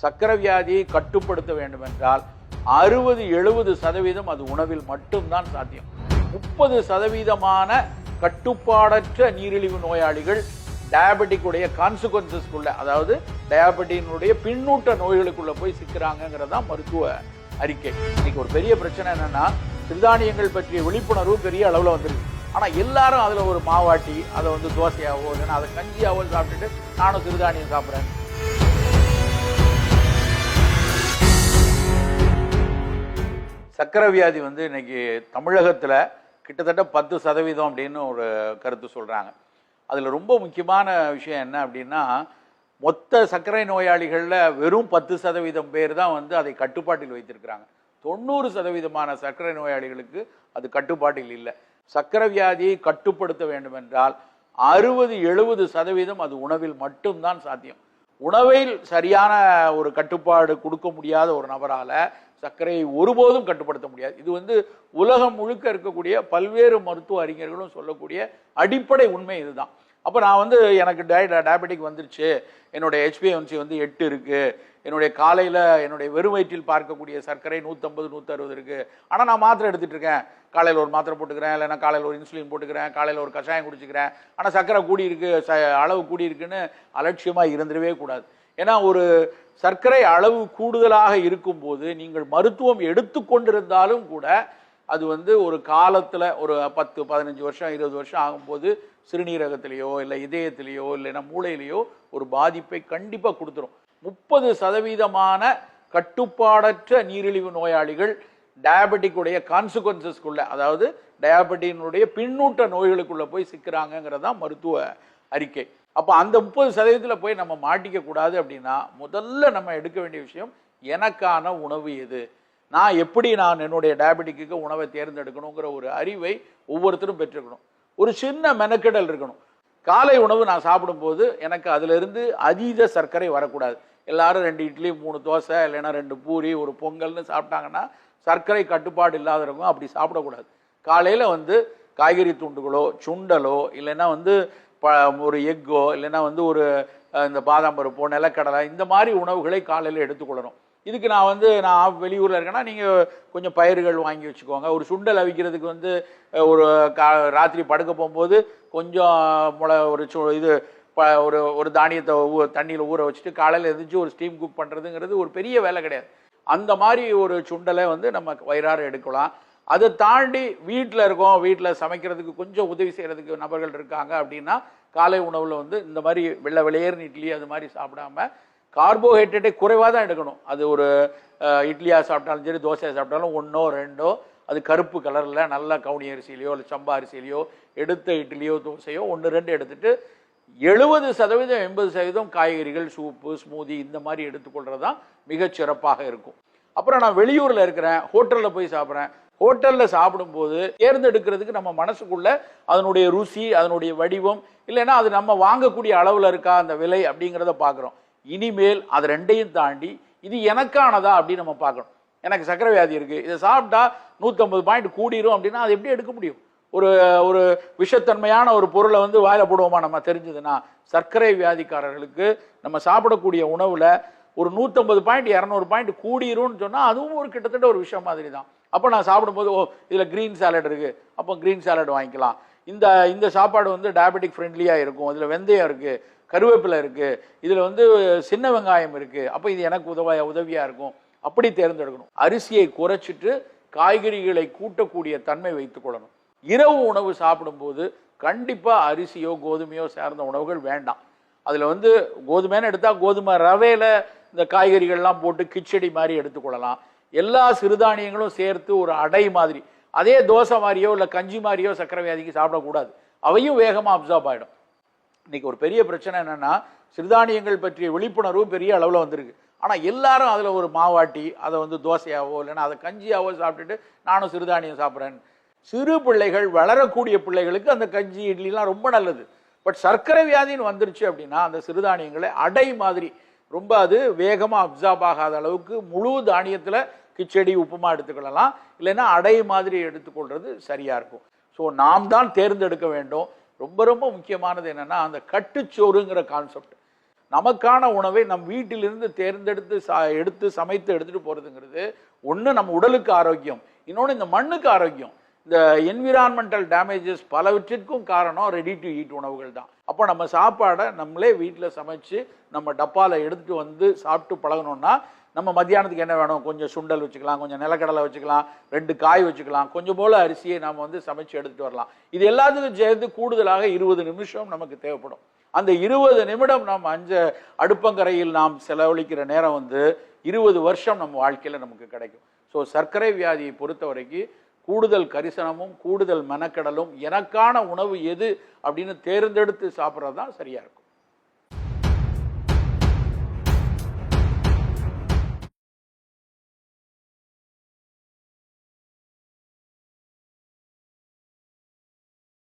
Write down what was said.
சர்க்கரை வியாதியை கட்டுப்படுத்த வேண்டும் என்றால் 60-70% அது உணவில் மட்டும்தான் சாத்தியம். 30% கட்டுப்பாடற்ற நீரிழிவு நோயாளிகள் டயபெட்டிக் உடைய கான்சிக்வன்சஸ்க்குள்ள, அதாவது டயபெட்டினுடைய பின்னூட்ட நோய்களுக்குள்ள போய் சிக்கிறாங்கிறதா மருத்துவ அறிக்கை. இன்னைக்கு ஒரு பெரிய பிரச்சனை என்னன்னா, சிறுதானியங்கள் பற்றிய விழிப்புணர்வு பெரிய அளவில் வந்துருக்கு. ஆனா எல்லாரும் அதுல ஒரு மாவாட்டி அதை தோசையாவோ இல்லைன்னா அதை கஞ்சியாவோ சாப்பிட்டுட்டு நானும் சிறுதானியம் சாப்பிட்றேன். சர்க்கரை வியாதி இன்னைக்கு தமிழகத்துல கிட்டத்தட்ட 10% அப்படின்னு ஒரு கருத்து சொல்றாங்க. அதுல ரொம்ப முக்கியமான விஷயம் என்ன அப்படின்னா, மொத்த சர்க்கரை நோயாளிகள்ல வெறும் 10% பேர் தான் அதை கட்டுப்பாட்டில் வைத்திருக்கிறாங்க. 90% சர்க்கரை நோயாளிகளுக்கு அது கட்டுப்பாட்டில் இல்லை. சர்க்கரை வியாதியை கட்டுப்படுத்த வேண்டும் என்றால் 60-70% அது உணவில் மட்டும்தான் சாத்தியம். உணவில் சரியான ஒரு கட்டுப்பாடு கொடுக்க முடியாத ஒரு நபரால சர்க்கரையை ஒருபோதும் கட்டுப்படுத்த முடியாது. இது உலகம் முழுக்க இருக்கக்கூடிய பல்வேறு மருத்துவ அறிஞர்களும் சொல்லக்கூடிய அடிப்படை உண்மை இதுதான். அப்போ நான் எனக்கு டயபெட்டிக் வந்துருச்சு, என்னுடைய HbA1c 8 இருக்கு, என்னுடைய காலையில் என்னுடைய வெறும் வயிற்றில் பார்க்கக்கூடிய சர்க்கரை 150-160 இருக்கு, ஆனால் நான் மாத்திரை எடுத்துட்டு இருக்கேன், காலையில் ஒரு மாத்திரை போட்டுக்கிறேன், இல்லைன்னா காலையில் ஒரு இன்சுலின் போட்டுக்கிறேன், காலையில் ஒரு கஷாயம் குடிச்சுக்கிறேன், ஆனால் சர்க்கரை கூடி இருக்கு, அளவு கூடி இருக்குன்னு அலட்சியமாக இருந்துடவே கூடாது. ஏன்னா ஒரு சர்க்கரை அளவு கூடுதலாக இருக்கும்போது நீங்கள் மருத்துவம் எடுத்துக்கொண்டிருந்தாலும் கூட அது ஒரு காலத்தில் ஒரு 10-15 வருஷம் 20 வருஷம் ஆகும்போது சிறுநீரகத்திலேயோ இல்லை இதயத்திலேயோ இல்லைன்னா மூளையிலேயோ ஒரு பாதிப்பை கண்டிப்பாக கொடுத்துரும். 30% கட்டுப்பாடற்ற நீரிழிவு நோயாளிகள் டயபெட்டிக் உடைய கான்சிக்வன்சஸ்க்குள்ள, அதாவது டயபெட்டினுடைய பின்னூட்ட நோய்களுக்குள்ள போய் சிக்கிறாங்கிறதா மருத்துவ அறிக்கை. அப்போ அந்த 30% போய் நம்ம மாட்டிக்க கூடாது அப்படின்னா முதல்ல நம்ம எடுக்க வேண்டிய விஷயம், எனக்கான உணவு எது, நான் எப்படி என்னுடைய டயபெட்டிக்கு உணவை தேர்ந்தெடுக்கணுங்கிற ஒரு அறிவை ஒவ்வொருத்தரும் பெற்றுக்கணும். ஒரு சின்ன மெனக்கெடல் இருக்கணும். காலை உணவு நான் சாப்பிடும்போது எனக்கு அதுல இருந்து அதீத சர்க்கரை வரக்கூடாது. எல்லாரும் 2 இட்லி 3 தோசை இல்லைன்னா 2 பூரி ஒரு பொங்கல்னு சாப்பிட்டாங்கன்னா சர்க்கரை கட்டுப்பாடு இல்லாதவங்க அப்படி சாப்பிடக்கூடாது. காலையில காய்கறி துண்டுகளோ சுண்டலோ இல்லைன்னா ஒரு எக்கோ இல்லைன்னா ஒரு இந்த பாதாம் பருப்போ நிலக்கடலை இந்த மாதிரி உணவுகளை காலையில் எடுத்துக்கொள்ளணும். இதுக்கு நான் வெளியூரில் இருக்கேன்னா நீங்கள் கொஞ்சம் பயிர்கள் வாங்கி வச்சுக்கோங்க. ஒரு சுண்டல் அவிக்கிறதுக்கு ஒரு ராத்திரி படுக்க போகும்போது கொஞ்சம் ஒரு தானியத்தை தண்ணியில் ஊற வச்சுட்டு காலையில் எதிர்த்து ஒரு ஸ்டீம் குக் பண்ணுறதுங்கிறது ஒரு பெரிய வேலை கிடையாது. அந்த மாதிரி ஒரு சுண்டலை நம்ம வயிறார எடுக்கலாம். அதை தாண்டி வீட்டில் இருக்கோம், வீட்டில் சமைக்கிறதுக்கு கொஞ்சம் உதவி செய்கிறதுக்கு நபர்கள் இருக்காங்க அப்படின்னா காலை உணவில் இந்த மாதிரி வெள்ளை வெளியேறின இட்லி அது மாதிரி சாப்பிடாம கார்போஹைட்ரேட்டை குறைவாக தான் எடுக்கணும். அது ஒரு இட்லியாக சாப்பிட்டாலும் சரி தோசையாக சாப்பிட்டாலும் 1 or 2 அது கருப்பு கலரில் நல்ல கவுனி அரிசியிலையோ இல்லை சம்பா அரிசியிலையோ எடுத்த இட்லியோ தோசையோ 1-2 எடுத்துட்டு 70%-80% காய்கறிகள் சூப்பு ஸ்மூதி இந்த மாதிரி எடுத்துக்கொள்றது தான் மிகச்சிறப்பாக இருக்கும். அப்புறம் நான் வெளியூரில் இருக்கிறேன், ஹோட்டலில் போய் சாப்பிட்றேன். ஹோட்டலில் சாப்பிடும்போது தேர்ந்தெடுக்கிறதுக்கு நம்ம மனசுக்குள்ள அதனுடைய ருசி அதனுடைய வடிவம் இல்லைன்னா அது நம்ம வாங்கக்கூடிய அளவில் இருக்கா அந்த விலை அப்படிங்கிறத பார்க்குறோம். இனிமேல் அது ரெண்டையும் தாண்டி இது எனக்கானதா அப்படின்னு நம்ம பார்க்கணும். எனக்கு சர்க்கரை வியாதி இருக்குது, இதை சாப்பிட்டா 150 பாயிண்ட் கூடிரும் அப்படின்னா அது எப்படி எடுக்க முடியும்? ஒரு விஷத்தன்மையான ஒரு பொருளை வாயில போடுவோமா நம்ம தெரிஞ்சதுன்னா? சர்க்கரை வியாதிக்காரர்களுக்கு நம்ம சாப்பிடக்கூடிய உணவில் ஒரு 150 பாயிண்ட் 200 பாயிண்ட் கூடிரும்னு சொன்னால் அதுவும் ஒரு கிட்டத்தட்ட ஒரு விஷயம் மாதிரி தான். அப்போ நான் சாப்பிடும்போது இதில் க்ரீன் சாலட் இருக்குது, அப்போ க்ரீன் சாலட் வாங்கிக்கலாம், இந்த சாப்பாடு டயபெட்டிக் ஃப்ரெண்ட்லியாக இருக்கும், இதில் வெந்தயம் இருக்குது, கருவேப்பிலை இருக்குது, இதில் சின்ன வெங்காயம் இருக்குது, அப்போ இது எனக்கு உதவியாக இருக்கும், அப்படி தேர்ந்தெடுக்கணும். அரிசியை குறைச்சிட்டு காய்கறிகளை கூட்டக்கூடிய தன்மை வைத்துக் கொள்ளணும். இரவு உணவு சாப்பிடும்போது கண்டிப்பாக அரிசியோ கோதுமையோ சேர்ந்த உணவுகள் வேண்டாம். அதில் கோதுமைன்னு எடுத்தால் கோதுமை ரவையில் இந்த காய்கறிகள்லாம் போட்டு கிச்சடி மாதிரி எடுத்துக்கொள்ளலாம். எல்லா சிறுதானியங்களும் சேர்த்து ஒரு அடை மாதிரி, அதே தோசை மாதிரியோ இல்லை கஞ்சி மாதிரியோ சர்க்கரை வியாதிக்கு சாப்பிடக்கூடாது. அவையும் வேகமாக அப்சார்ப் ஆகிடும். இன்னைக்கு ஒரு பெரிய பிரச்சனை என்னன்னா, சிறுதானியங்கள் பற்றிய விழிப்புணர்வு பெரிய அளவில் வந்திருக்கு. ஆனால் எல்லாரும் அதில் ஒரு மாவாட்டி அதை தோசையாவோ இல்லைன்னா அதை கஞ்சியாவோ சாப்பிட்டுட்டு நானும் சிறுதானியம் சாப்பிட்றேன். சிறு பிள்ளைகள் வளரக்கூடிய பிள்ளைகளுக்கு அந்த கஞ்சி இட்லிலாம் ரொம்ப நல்லது. பட் சர்க்கரை வியாதின்னு வந்துருச்சு அப்படின்னா அந்த சிறுதானியங்களை அடை மாதிரி ரொம்ப அது வேகமாக அப்சார்ப் ஆகாத அளவுக்கு முழு தானியத்தில் கிச்சடி உப்புமா எடுத்துக்கொள்ளலாம், இல்லைன்னா அடை மாதிரி எடுத்துக்கொள்றது சரியா இருக்கும். ஸோ நாம் தான் தேர்ந்தெடுக்க வேண்டும். ரொம்ப ரொம்ப முக்கியமானது என்னன்னா அந்த கட்டுச்சோறுங்கிற கான்செப்ட். நமக்கான உணவை நம் வீட்டிலிருந்து தேர்ந்தெடுத்து எடுத்து சமைத்து எடுத்துட்டு போறதுங்கிறது ஒன்று நம்ம உடலுக்கு ஆரோக்கியம், இன்னொன்று இந்த மண்ணுக்கு ஆரோக்கியம். இந்த என்விரான்மெண்டல் டேமேஜஸ் பலவற்றிற்கும் காரணம் ரெடி டு ஈட் உணவுகள் தான். அப்போ நம்ம சாப்பாடை நம்மளே வீட்டில் சமைச்சு நம்ம டப்பாவில் எடுத்துட்டு வந்து சாப்பிட்டு பழகணும்னா, நம்ம மத்தியானத்துக்கு என்ன வேணும், கொஞ்சம் சுண்டல் வச்சுக்கலாம், கொஞ்சம் நிலக்கடலை வச்சுக்கலாம், 2 காய் வச்சுக்கலாம், கொஞ்சம் போல அரிசியை நாம் வந்து சமைச்சு எடுத்துட்டு வரலாம். இது எல்லாத்துக்கும் சேர்த்து கூடுதலாக 20 நிமிஷம் நமக்கு தேவைப்படும். அந்த 20 நிமிடம் நாம் அடுப்பங்கரையில் நாம் செலவழிக்கிற நேரம் வந்து 20 வருஷம் நம்ம வாழ்க்கையில் நமக்கு கிடைக்கும். ஸோ சர்க்கரை வியாதியை பொறுத்த வரைக்கும் கூடுதல் கரிசனமும் கூடுதல் மெனக்கடலும் எனக்கான உணவு எது அப்படின்னு தேர்ந்தெடுத்து சாப்பிட்றது தான் சரியா இருக்கும்.